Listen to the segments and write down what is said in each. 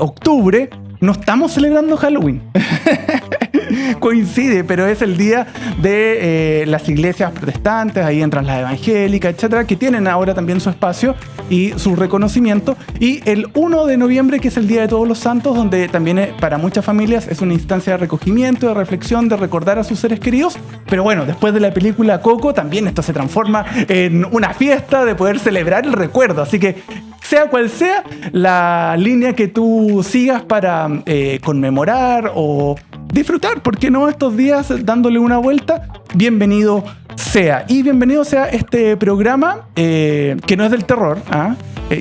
octubre, no estamos celebrando Halloween. Coincide, pero es el día de las iglesias protestantes, ahí entran las evangélicas, etcétera, que tienen ahora también su espacio y su reconocimiento. Y el 1 de noviembre, que es el Día de Todos los Santos, donde también para muchas familias es una instancia de recogimiento, de reflexión, de recordar a sus seres queridos. Pero bueno, después de la película Coco, también esto se transforma en una fiesta de poder celebrar el recuerdo. Así que, sea cual sea la línea que tú sigas para conmemorar o disfrutar, ¿por qué no?, estos días dándole una vuelta, bienvenido sea. Y bienvenido sea este programa que no es del terror,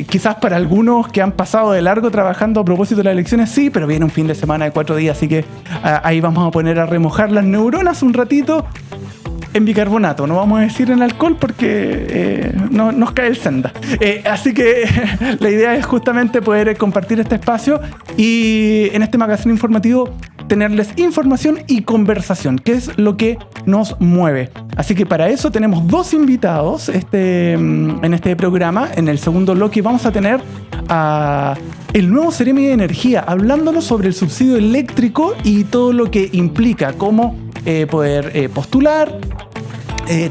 quizás para algunos que han pasado de largo trabajando a propósito de las elecciones, sí, pero viene un fin de semana de 4 días, así que ahí vamos a poner a remojar las neuronas un ratito en bicarbonato. No vamos a decir en alcohol porque no, nos cae el senda. Así que la idea es justamente poder compartir este espacio y en este magazine informativo tenerles información y conversación, que es lo que nos mueve. Así que para eso tenemos 2 invitados en este programa. En el segundo bloque vamos a tener a el nuevo Seremi de Energía, hablándonos sobre el subsidio eléctrico y todo lo que implica, cómo poder postular,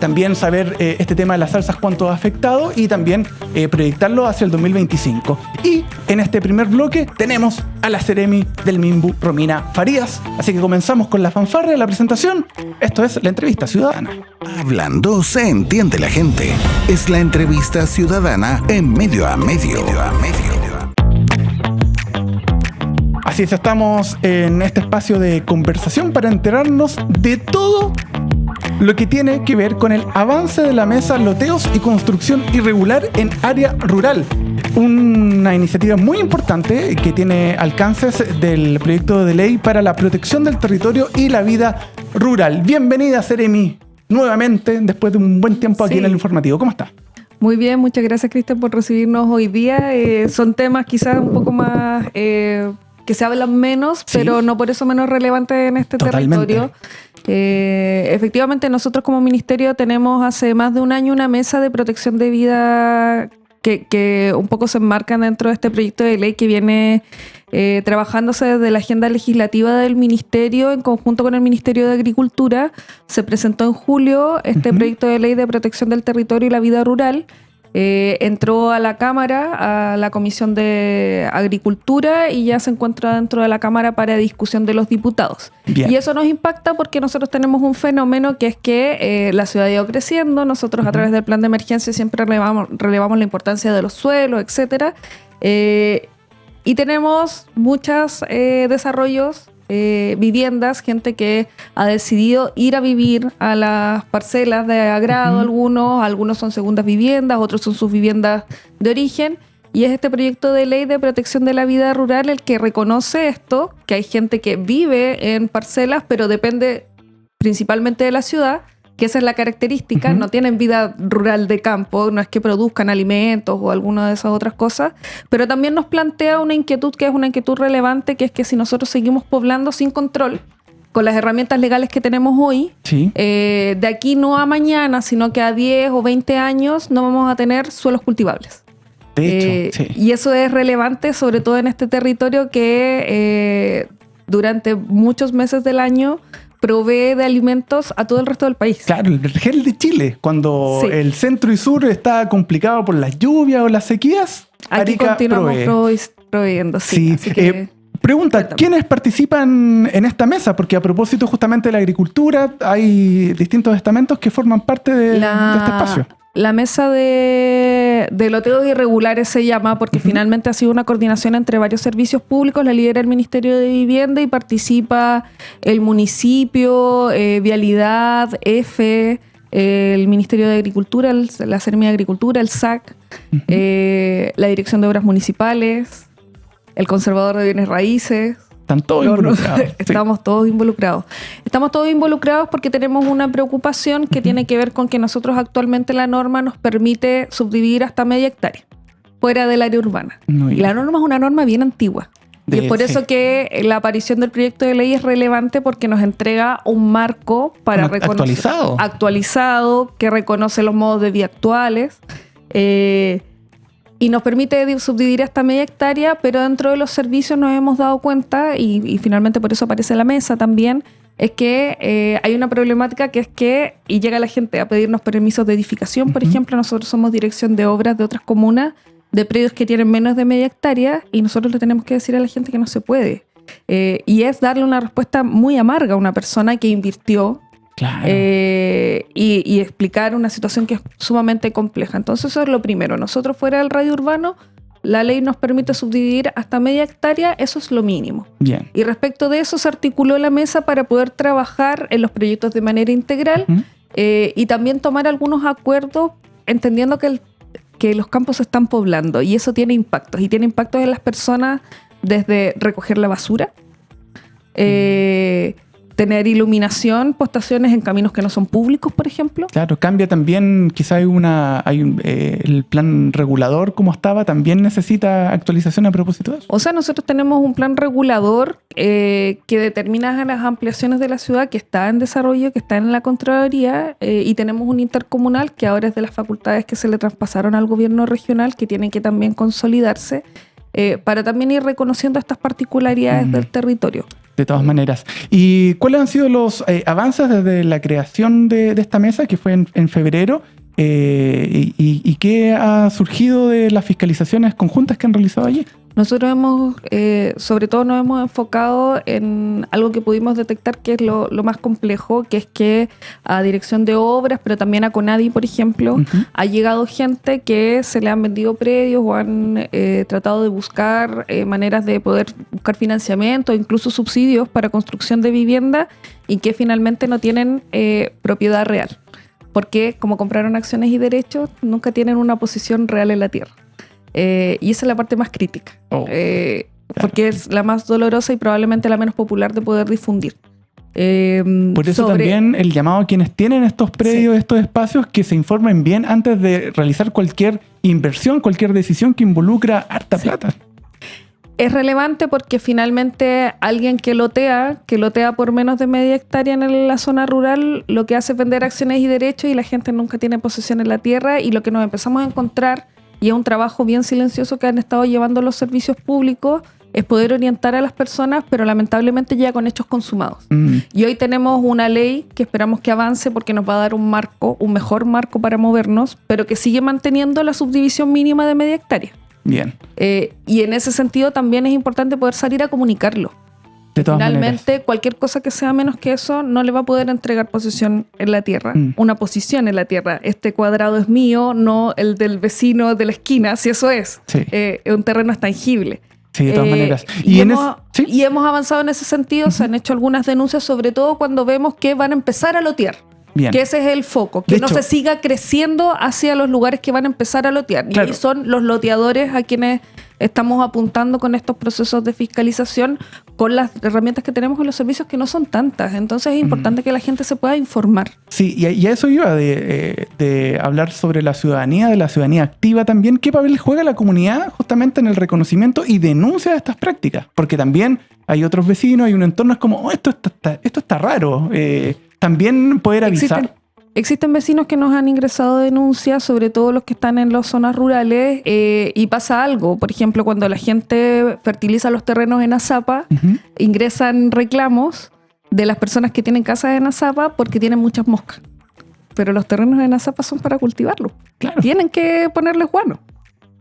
también saber este tema de las alzas, cuánto ha afectado y también proyectarlo hacia el 2025. Y en este primer bloque tenemos a la Seremi del Minbu, Romina Farías. Así que comenzamos con la fanfarria de la presentación. Esto es la entrevista ciudadana. Hablando se entiende la gente. Es la entrevista ciudadana en Medio a Medio. Así es, estamos en este espacio de conversación para enterarnos de todo lo que tiene que ver con el avance de la mesa Loteos y Construcción Irregular en Área Rural. Una iniciativa muy importante que tiene alcances del proyecto de ley para la protección del territorio y la vida rural. Bienvenida, Seremi, nuevamente, después de un buen tiempo aquí en el informativo. ¿Cómo está? Muy bien, muchas gracias, Cristian, por recibirnos hoy día. Son temas quizás un poco más que se hablan menos, sí, pero no por eso menos relevantes en este territorio. Efectivamente, nosotros como ministerio tenemos hace más de un año una mesa de protección de vida que un poco se enmarcan dentro de este proyecto de ley que viene trabajándose desde la agenda legislativa del ministerio en conjunto con el Ministerio de Agricultura. Se presentó en julio este proyecto de ley de protección del territorio y la vida rural. Entró a la Cámara, a la Comisión de Agricultura y ya se encuentra dentro de la Cámara para discusión de los diputados. Bien. Y eso nos impacta porque nosotros tenemos un fenómeno que es que la ciudad ha ido creciendo. Nosotros a través del plan de emergencia siempre relevamos la importancia de los suelos, etcétera. Y tenemos muchos desarrollos, viviendas, gente que ha decidido ir a vivir a las parcelas de agrado, algunos son segundas viviendas, otros son sus viviendas de origen, y es este proyecto de ley de protección de la vida rural el que reconoce esto, que hay gente que vive en parcelas, pero depende principalmente de la ciudad, que esa es la característica, no tienen vida rural de campo, no es que produzcan alimentos o alguna de esas otras cosas, pero también nos plantea una inquietud que es una inquietud relevante, que es que si nosotros seguimos poblando sin control, con las herramientas legales que tenemos hoy, sí, de aquí no a mañana, sino que a 10 o 20 años no vamos a tener suelos cultivables. De hecho, sí. Y eso es relevante, sobre todo en este territorio que durante muchos meses del año provee de alimentos a todo el resto del país. Claro, el vergel de Chile, cuando sí, el centro y sur está complicado por las lluvias o las sequías, aquí Arica continuamos proveyendo. Sí, así que, pregunta, ¿quiénes participan en esta mesa? Porque a propósito justamente de la agricultura, hay distintos estamentos que forman parte de este espacio. La mesa de loteos irregulares se llama porque finalmente ha sido una coordinación entre varios servicios públicos. La lidera el Ministerio de Vivienda y participa el municipio, Vialidad, EFE, el Ministerio de Agricultura, la Seremi de Agricultura, el SAC, la Dirección de Obras Municipales, el Conservador de Bienes Raíces. Están todos involucrados. Estamos todos involucrados. Estamos todos involucrados porque tenemos una preocupación que tiene que ver con que nosotros actualmente la norma nos permite subdividir hasta media hectárea fuera del área urbana. Y la norma es una norma bien antigua. Y es por eso que la aparición del proyecto de ley es relevante porque nos entrega un marco para reconocer actualizado que reconoce los modos de vida actuales. Y nos permite subdividir hasta media hectárea, pero dentro de los servicios nos hemos dado cuenta, y finalmente por eso aparece la mesa también, es que hay una problemática que es que, y llega la gente a pedirnos permisos de edificación, por ejemplo, nosotros somos dirección de obras de otras comunas, de predios que tienen menos de media hectárea, y nosotros le tenemos que decir a la gente que no se puede. Y es darle una respuesta muy amarga a una persona que invirtió. Claro. Y explicar una situación que es sumamente compleja. Entonces eso es lo primero. Nosotros fuera del radio urbano, la ley nos permite subdividir hasta media hectárea, eso es lo mínimo. Bien. Y respecto de eso se articuló la mesa para poder trabajar en los proyectos de manera integral y también tomar algunos acuerdos entendiendo que los campos se están poblando y eso tiene impactos. Y tiene impactos en las personas desde recoger la basura, tener iluminación, postaciones en caminos que no son públicos, por ejemplo. Claro, cambia también, quizá el plan regulador como estaba, también necesita actualización a propósito de eso. O sea, nosotros tenemos un plan regulador que determina las ampliaciones de la ciudad, que está en desarrollo, que está en la Contraloría, y tenemos un intercomunal que ahora es de las facultades que se le traspasaron al gobierno regional, que tienen que también consolidarse, para también ir reconociendo estas particularidades del territorio. De todas maneras. ¿Y cuáles han sido los avances desde la creación de esta mesa, que fue en febrero? ¿Y qué ha surgido de las fiscalizaciones conjuntas que han realizado allí? Nosotros sobre todo nos hemos enfocado en algo que pudimos detectar que es lo más complejo, que es que a dirección de obras, pero también a CONADI, por ejemplo, ha llegado gente que se le han vendido predios o han tratado de buscar maneras de poder buscar financiamiento, incluso subsidios para construcción de vivienda y que finalmente no tienen propiedad real, porque como compraron acciones y derechos, nunca tienen una posición real en la tierra. Y esa es la parte más crítica, porque es la más dolorosa y probablemente la menos popular de poder difundir. Por eso también el llamado a quienes tienen estos predios, estos espacios, que se informen bien antes de realizar cualquier inversión, cualquier decisión que involucra harta plata. Es relevante porque finalmente alguien que lotea por menos de media hectárea en la zona rural, lo que hace es vender acciones y derechos y la gente nunca tiene posesión en la tierra, y lo que nos empezamos a encontrar, y es un trabajo bien silencioso que han estado llevando los servicios públicos, es poder orientar a las personas, pero lamentablemente ya con hechos consumados. Y hoy tenemos una ley que esperamos que avance porque nos va a dar un mejor marco para movernos, pero que sigue manteniendo la subdivisión mínima de media hectárea. Bien. Y en ese sentido también es importante poder salir a comunicarlo. Finalmente, cualquier cosa que sea menos que eso no le va a poder entregar posesión en la tierra, una posición en la tierra. Este cuadrado es mío, no el del vecino de la esquina, si eso es. Sí. Un terreno es tangible. Sí, de todas maneras. Y hemos avanzado en ese sentido, se han hecho algunas denuncias, sobre todo cuando vemos que van a empezar a lotear. Bien. Que ese es el foco, que no se siga creciendo hacia los lugares que van a empezar a lotear. Claro. Y ahí son los loteadores a quienes estamos apuntando con estos procesos de fiscalización, con las herramientas que tenemos en los servicios, que no son tantas. Entonces es importante que la gente se pueda informar. Sí, y a eso iba de hablar sobre la ciudadanía, de la ciudadanía activa también. ¿Qué papel juega la comunidad justamente en el reconocimiento y denuncia de estas prácticas? Porque también hay otros vecinos, hay un entorno, es como, esto está raro. También poder avisar. Existen vecinos que nos han ingresado denuncias, sobre todo los que están en las zonas rurales, y pasa algo. Por ejemplo, cuando la gente fertiliza los terrenos en Azapa, ingresan reclamos de las personas que tienen casas en Azapa porque tienen muchas moscas. Pero los terrenos en Azapa son para cultivarlos. Claro. Tienen que ponerles guano.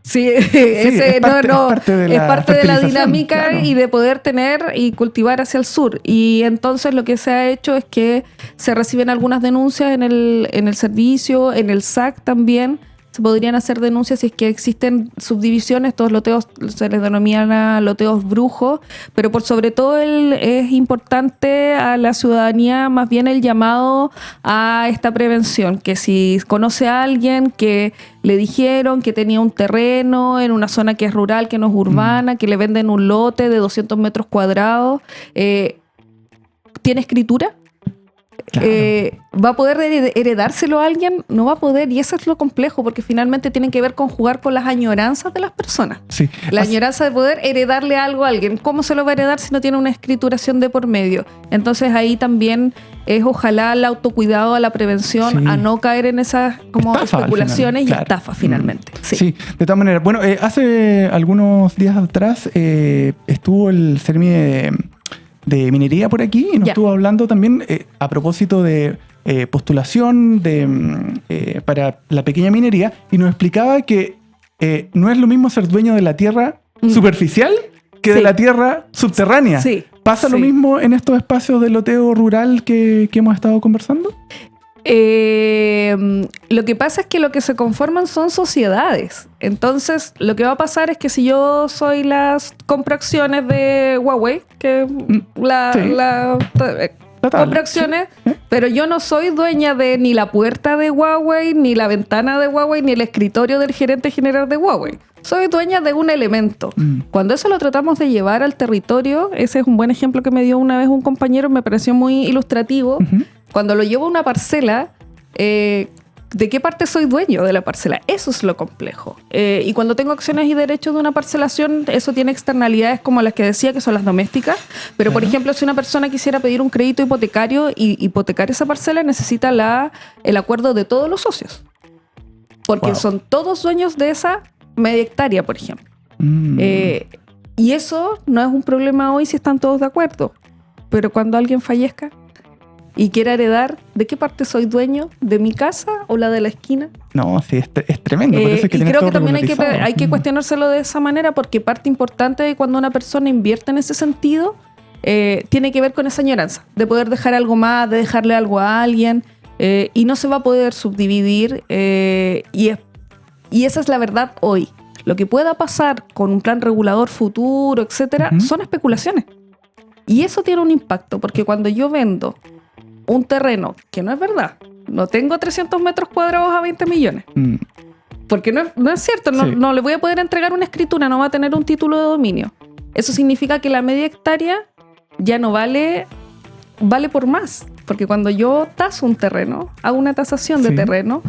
Sí, es parte de la dinámica, claro. Y de poder tener y cultivar hacia el sur. Y entonces lo que se ha hecho es que se reciben algunas denuncias en el servicio, en el SAC también. Se podrían hacer denuncias si es que existen subdivisiones. Estos loteos se les denominan loteos brujos, pero por sobre todo es importante a la ciudadanía más bien el llamado a esta prevención, que si conoce a alguien que le dijeron que tenía un terreno en una zona que es rural, que no es urbana, que le venden un lote de 200 metros cuadrados, ¿tiene escritura? Claro. ¿Va a poder heredárselo a alguien? No va a poder, y eso es lo complejo, porque finalmente tienen que ver con jugar con las añoranzas de las personas. Sí. La añoranza de poder heredarle algo a alguien. ¿Cómo se lo va a heredar si no tiene una escrituración de por medio? Entonces ahí también es ojalá el autocuidado, a la prevención, Sí. a no caer en esas como Estafa, al especulaciones final, y claro. estafas finalmente. Sí. Sí, de todas maneras. Bueno, hace algunos días atrás estuvo el Sermi de minería por aquí y nos Ya. estuvo hablando también a propósito de postulación para la pequeña minería y nos explicaba que no es lo mismo ser dueño de la tierra superficial que de Sí. la tierra subterránea. Sí. ¿Pasa lo Sí. mismo en estos espacios de loteo rural que hemos estado conversando? Lo que pasa es que lo que se conforman son sociedades. Entonces, lo que va a pasar es que si yo soy compro acciones de Huawei, que Sí. Total. compro acciones, Sí. pero yo no soy dueña de ni la puerta de Huawei, ni la ventana de Huawei, ni el escritorio del gerente general de Huawei. Soy dueña de un elemento. Cuando eso lo tratamos de llevar al territorio, ese es un buen ejemplo que me dio una vez un compañero, me pareció muy ilustrativo. Ujú. Cuando lo llevo a una parcela, ¿de qué parte soy dueño de la parcela? Eso es lo complejo. Y cuando tengo acciones y derechos de una parcelación, eso tiene externalidades como las que decía, que son las domésticas. Pero, por ejemplo, si una persona quisiera pedir un crédito hipotecario y hipotecar esa parcela, necesita el acuerdo de todos los socios. Porque Wow. son todos dueños de esa media hectárea, por ejemplo. Y eso no es un problema hoy si están todos de acuerdo. Pero cuando alguien fallezca y quiera heredar, ¿de qué parte soy dueño? ¿De mi casa o la de la esquina? No, sí, es tremendo. Por eso es que Y tienes creo todo que también hay que regularizado. cuestionárselo de esa manera, porque parte importante de cuando una persona invierte en ese sentido tiene que ver con esa añoranza, de poder dejar algo más, de dejarle algo a alguien, y no se va a poder subdividir, y esa es la verdad hoy. Lo que pueda pasar con un plan regulador futuro, etcétera, Ujú. son especulaciones. Y eso tiene un impacto, porque cuando yo vendo un terreno que no es verdad, no tengo 300 metros cuadrados a 20 millones, porque no es cierto, Sí. no le voy a poder entregar una escritura, no va a tener un título de dominio. Eso significa que la media hectárea ya no vale por más, porque cuando yo taso un terreno, hago una tasación de Sí. terreno,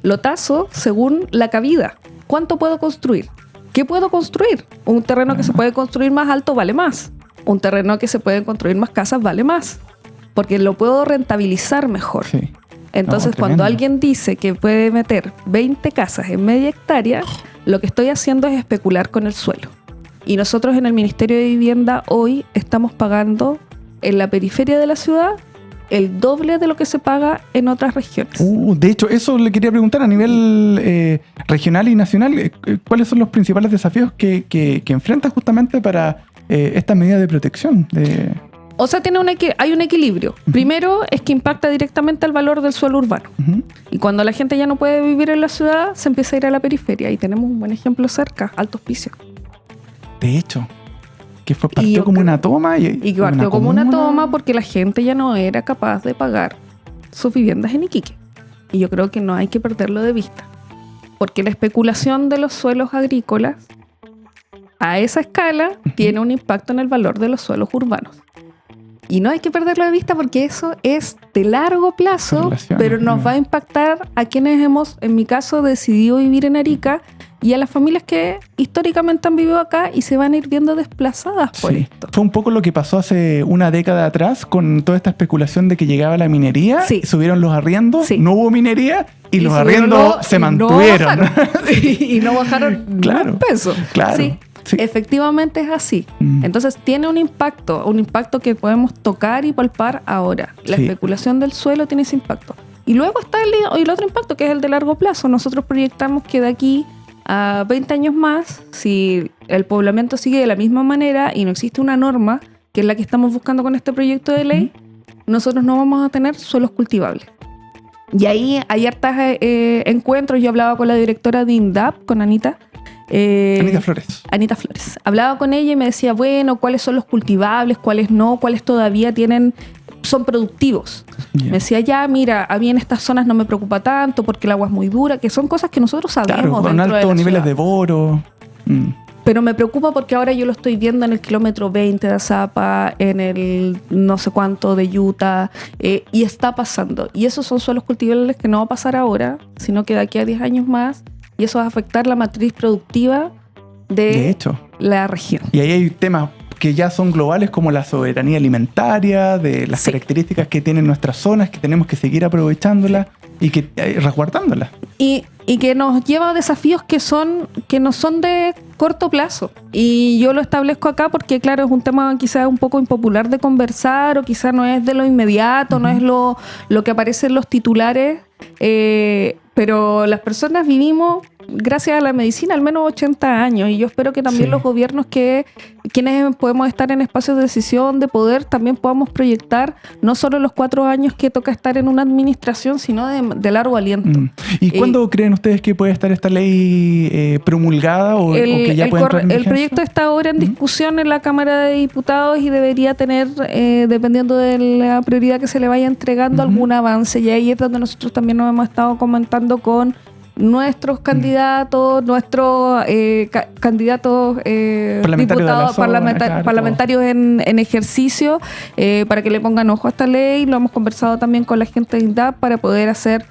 lo taso según la cabida. ¿Cuánto puedo construir? ¿Qué puedo construir? Un terreno que se puede construir más alto vale más. Un terreno que se puede construir más casas vale más, porque lo puedo rentabilizar mejor. Sí. Entonces, No, cuando tremendo. alguien dice que puede meter 20 casas en media hectárea, lo que estoy haciendo es especular con el suelo. Y nosotros en el Ministerio de Vivienda hoy estamos pagando en la periferia de la ciudad el doble de lo que se paga en otras regiones. De hecho, eso le quería preguntar a nivel regional y nacional. ¿Cuáles son los principales desafíos que enfrentas justamente para esta medida de protección? O sea, hay un equilibrio. Primero es que impacta directamente al valor del suelo urbano. Ujú. Y cuando la gente ya no puede vivir en la ciudad, se empieza a ir a la periferia. Y tenemos un buen ejemplo cerca, Alto Hospicio. De hecho, que Y partió yo como creo- una toma. Y que partió como una toma porque la gente ya no era capaz de pagar sus viviendas en Iquique. Y yo creo que no hay que perderlo de vista. Porque la especulación de los suelos agrícolas a esa escala tiene un impacto en el valor de los suelos urbanos. Y no hay que perderlo de vista porque eso es de largo plazo, Correlación, pero nos va a impactar a quienes hemos, en mi caso, decidido vivir en Arica y a las familias que históricamente han vivido acá y se van a ir viendo desplazadas por Sí. esto. Fue un poco lo que pasó hace una década atrás con toda esta especulación de que llegaba la minería, Sí. subieron los arriendos, Sí. no hubo minería y los subieron arriendos se y no mantuvieron. bajaron. Y no bajaron ni Claro, un peso. claro, Sí, sí. efectivamente es así. Entonces tiene un impacto que podemos tocar y palpar ahora. La Sí. especulación del suelo tiene ese impacto. Y luego está el otro impacto, que es el de largo plazo. Nosotros proyectamos que de aquí a 20 años más, si el poblamiento sigue de la misma manera y no existe una norma, que es la que estamos buscando con este proyecto de ley, nosotros no vamos a tener suelos cultivables. Y ahí hay hartos encuentros. Yo hablaba con la directora de INDAP, con Anita. Anita Flores. Anita Flores. Hablaba con ella y me decía, bueno, ¿cuáles son los cultivables? ¿Cuáles no? ¿Cuáles todavía son productivos? Yeah. Me decía, ya, mira, a mí en estas zonas no me preocupa tanto porque el agua es muy dura, que son cosas que nosotros sabemos Claro, con dentro de altos la niveles ciudad. de boro. Pero me preocupa porque ahora yo lo estoy viendo en el kilómetro 20 de Azapa, en el no sé cuánto de Utah, y está pasando. Y esos son suelos cultivables que no va a pasar ahora, sino que de aquí a 10 años más, y eso va a afectar la matriz productiva de hecho, la región. Y ahí hay temas que ya son globales, como la soberanía alimentaria, de las características que tienen nuestras zonas, que tenemos que seguir aprovechándolas y que resguardándolas. Y que nos lleva a desafíos que no son de corto plazo. Y yo lo establezco acá porque, claro, es un tema quizás un poco impopular de conversar, o quizás no es de lo inmediato, no es lo que aparece en los titulares, pero las personas vivimos, gracias a la medicina, al menos 80 años, y yo espero que también los gobiernos, quienes podemos estar en espacios de decisión, de poder, también podamos proyectar no solo los 4 años que toca estar en una administración, sino de largo aliento. ¿Y cuándo creen ustedes que puede estar esta ley promulgada o que ya puede entrar en vigencia? El proyecto está ahora en discusión en la Cámara de Diputados y debería tener, dependiendo de la prioridad que se le vaya entregando, algún avance, y ahí es donde nosotros también nos hemos estado comentando con nuestros candidatos, candidatos diputados, parlamentarios en ejercicio, para que le pongan ojo a esta ley. Lo hemos conversado también con la gente de INDAP para poder hacer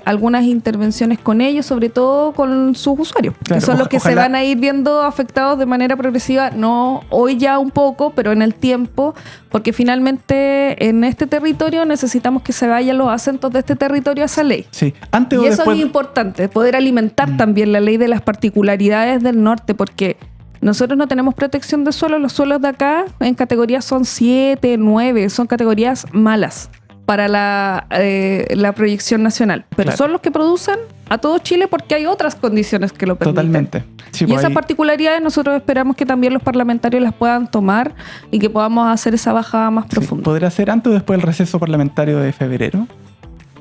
algunas intervenciones con ellos, sobre todo con sus usuarios, que son los que se van a ir viendo afectados de manera progresiva, no hoy ya un poco, pero en el tiempo, porque finalmente en este territorio necesitamos que se vayan los acentos de este territorio a esa ley. Sí. Y eso es importante, poder alimentar también la ley de las particularidades del norte, porque nosotros no tenemos protección de suelo. Los suelos de acá en categorías son 7, 9, son categorías malas para la proyección nacional, pero son los que producen a todo Chile porque hay otras condiciones que lo permiten. Totalmente. Sí, y esas particularidades nosotros esperamos que también los parlamentarios las puedan tomar y que podamos hacer esa bajada más profunda. ¿Podrá ser antes o después del receso parlamentario de febrero?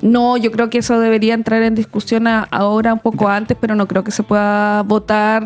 No, yo creo que eso debería entrar en discusión ahora un poco antes, pero no creo que se pueda votar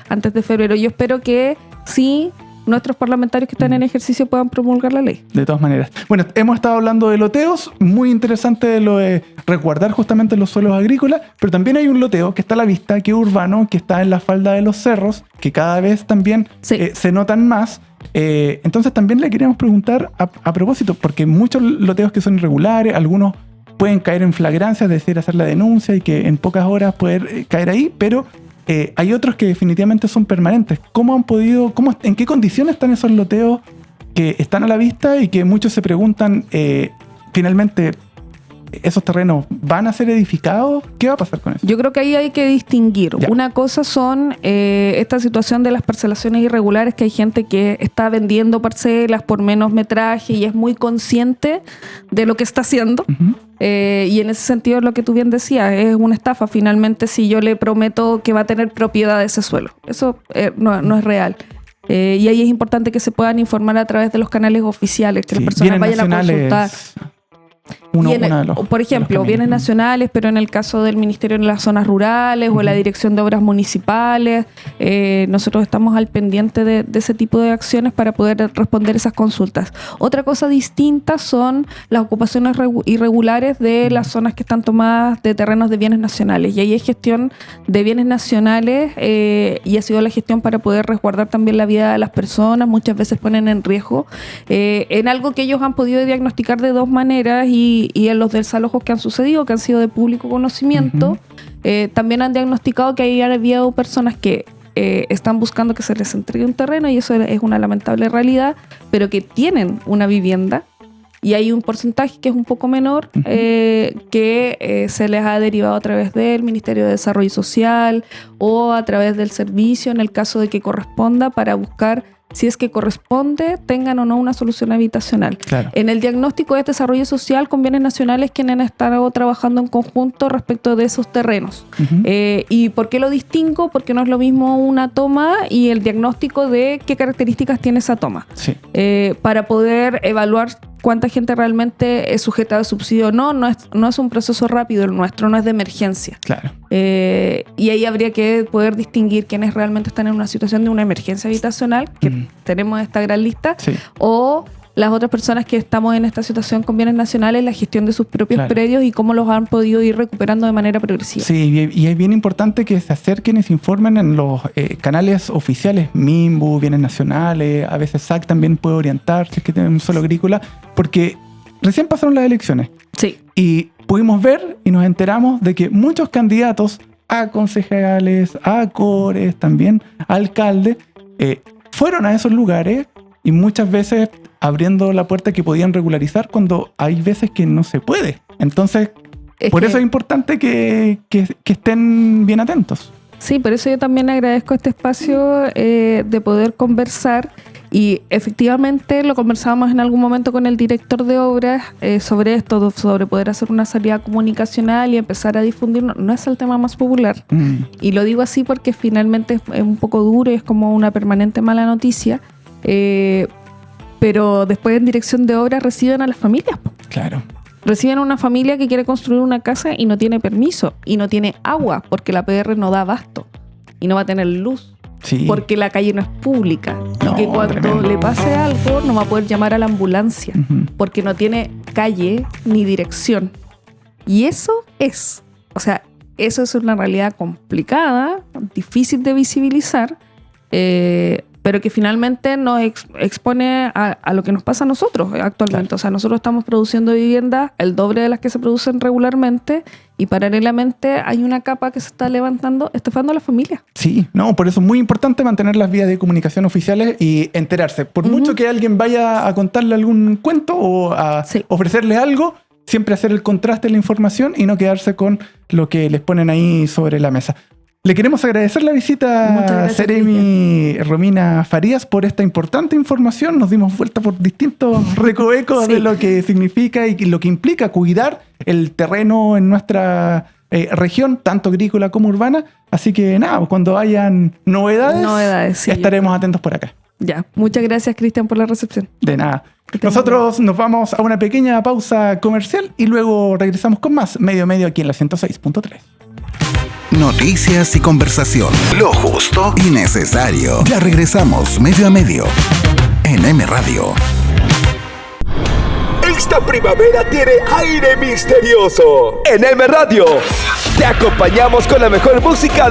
antes de febrero. Yo espero que sí, nuestros parlamentarios que están en ejercicio puedan promulgar la ley. De todas maneras. Bueno, hemos estado hablando de loteos, muy interesante lo de resguardar justamente los suelos agrícolas, pero también hay un loteo que está a la vista, que es urbano, que está en la falda de los cerros, que cada vez también se notan más. Entonces también le queríamos preguntar a propósito, porque muchos loteos que son irregulares, algunos pueden caer en flagrancia, es decir, hacer la denuncia y que en pocas horas poder caer ahí, pero hay otros que definitivamente son permanentes. ¿Cómo han podido, en qué condiciones están esos loteos que están a la vista y que muchos se preguntan, finalmente, esos terrenos van a ser edificados? ¿Qué va a pasar con eso? Yo creo que ahí hay que distinguir. Una cosa son esta situación de las parcelaciones irregulares, que hay gente que está vendiendo parcelas por menos metraje y es muy consciente de lo que está haciendo. Y en ese sentido, lo que tú bien decías, es una estafa. Finalmente, si yo le prometo que va a tener propiedad de ese suelo, eso no es real. Y ahí es importante que se puedan informar a través de los canales oficiales, que las personas vayan a consultar. Por ejemplo, bienes nacionales, pero en el caso del Ministerio en las zonas rurales o la Dirección de Obras Municipales, nosotros estamos al pendiente de ese tipo de acciones para poder responder esas consultas. Otra cosa distinta son las ocupaciones irregulares de las zonas que están tomadas de terrenos de bienes nacionales, y ahí hay gestión de bienes nacionales, y ha sido la gestión para poder resguardar también la vida de las personas. Muchas veces ponen en riesgo en algo que ellos han podido diagnosticar de dos maneras, y en los desalojos que han sucedido, que han sido de público conocimiento, también han diagnosticado que ahí han habido personas que están buscando que se les entregue un terreno, y eso es una lamentable realidad, pero que tienen una vivienda, y hay un porcentaje que es un poco menor, que se les ha derivado a través del Ministerio de Desarrollo Social o a través del servicio, en el caso de que corresponda, para buscar si es que corresponde, tengan o no una solución habitacional. Claro. En el diagnóstico de desarrollo social con bienes nacionales, quienes han estado trabajando en conjunto respecto de esos terrenos. ¿Y por qué lo distingo? Porque no es lo mismo una toma y el diagnóstico de qué características tiene esa toma. Sí. Para poder evaluar cuánta gente realmente es sujeta de subsidio o no. No es un proceso rápido el nuestro, no es de emergencia. Claro. Y ahí habría que poder distinguir quiénes realmente están en una situación de una emergencia habitacional, que tenemos esta gran lista, o las otras personas que estamos en esta situación con bienes nacionales, la gestión de sus propios Claro. predios y cómo los han podido ir recuperando de manera progresiva. Sí, y es bien importante que se acerquen y se informen en los canales oficiales, MIMBU, Bienes Nacionales, a veces SAC también puede orientar, si es que tienen un solo agrícola, porque recién pasaron las elecciones Sí. y pudimos ver y nos enteramos de que muchos candidatos a concejales, a cores, también a alcaldes, fueron a esos lugares y muchas veces abriendo la puerta que podían regularizar cuando hay veces que no se puede. Entonces, por eso es importante que estén bien atentos. Sí, por eso yo también agradezco este espacio de poder conversar y efectivamente lo conversábamos en algún momento con el director de obras sobre esto, sobre poder hacer una salida comunicacional y empezar a difundir. No es el tema más popular y lo digo así porque finalmente es un poco duro y es como una permanente mala noticia, pero después en dirección de obras reciben a las familias. Claro. Reciben a una familia que quiere construir una casa y no tiene permiso y no tiene agua porque la PR no da abasto y no va a tener luz Sí. porque la calle no es pública No, y que cuando tremendo. le pase algo no va a poder llamar a la ambulancia Ujú. porque no tiene calle ni dirección. Y eso es una realidad complicada, difícil de visibilizar, pero que finalmente nos expone a lo que nos pasa a nosotros actualmente. Claro. O sea, nosotros estamos produciendo viviendas el doble de las que se producen regularmente y paralelamente hay una capa que se está levantando, estafando a la familia. Sí, no, por eso es muy importante mantener las vías de comunicación oficiales y enterarse. Por mucho que alguien vaya a contarle algún cuento o a Sí. ofrecerle algo, siempre hacer el contraste de la información y no quedarse con lo que les ponen ahí sobre la mesa. Le queremos agradecer la visita Muchas a gracias, Seremi Romina Farías por esta importante información. Nos dimos vuelta por distintos recovecos Sí. de lo que significa y lo que implica cuidar el terreno en nuestra región, tanto agrícola como urbana. Así que nada, cuando hayan novedades, Sí. estaremos atentos por acá. Ya, muchas gracias, Cristian, por la recepción. De nada. Que tengan Nosotros nos vamos a una pequeña pausa comercial y luego regresamos con más Medio a Medio aquí en la 106.3. Noticias y conversación. Lo justo y necesario. Ya regresamos Medio a Medio en M Radio. Esta primavera tiene aire misterioso. En M Radio te acompañamos con la mejor música